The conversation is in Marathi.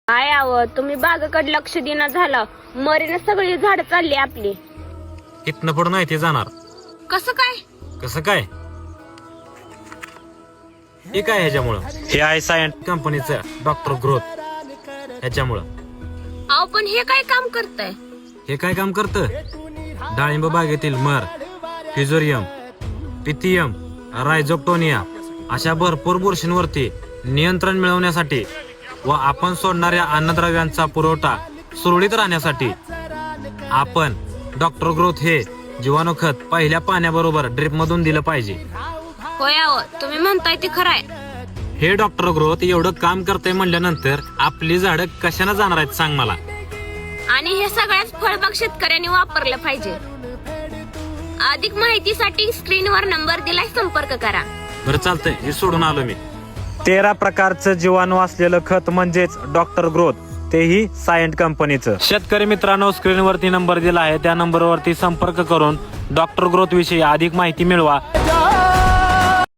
काय तुम्ही बागाकडे लक्ष देणं झालं, मरीने सगळी झाड चालली आपली. इथनं पुढं नाही ते जाणार. कसं काय? कसं काय? हे काय ह्याच्यामुळं? हे आहे सायंट कंपनीचं डॉक्टर ग्रोथ. ह्याच्यामुळं. अहो पण हे काय काम करताय? हे काय काम करतं? डाळिंब बागेतील मर, फिजोरियम, पिथियम, रायझोक्टोनिया अशा भरपूर बुरशींवरती नियंत्रण मिळवण्यासाठी व आपण सोडणाऱ्या अन्नद्रव्यांचा पुरवठा सुरळीत राहण्यासाठी आपण डॉक्टर ग्रोथ हे जीवाणू खत पहिल्या पाण्याबरोबर ड्रिप मधून दिलं पाहिजे. होय तुम्ही म्हणताय ते खरंय. हे डॉक्टर ग्रोथ एवढं काम करतंय म्हणल्यानंतर आपली झाडं कशाने जाणार आहेत सांग मला. आणि हे सगळ्याच फळबाग शेतकऱ्यांनी वापरलं पाहिजे. अधिक माहितीसाठी स्क्रीनवर नंबर दिलाय, संपर्क करा. बरं चालतंय, हे सोडून आलो मी. 13 प्रकारचं जीवाणू असलेलं खत म्हणजेच डॉक्टर ग्रोथ, तेही सायंट कंपनीचं. शेतकरी मित्रांनो, स्क्रीनवरती नंबर दिला आहे, त्या नंबरवरती संपर्क करून डॉक्टर ग्रोथ विषयी अधिक माहिती मिळवा.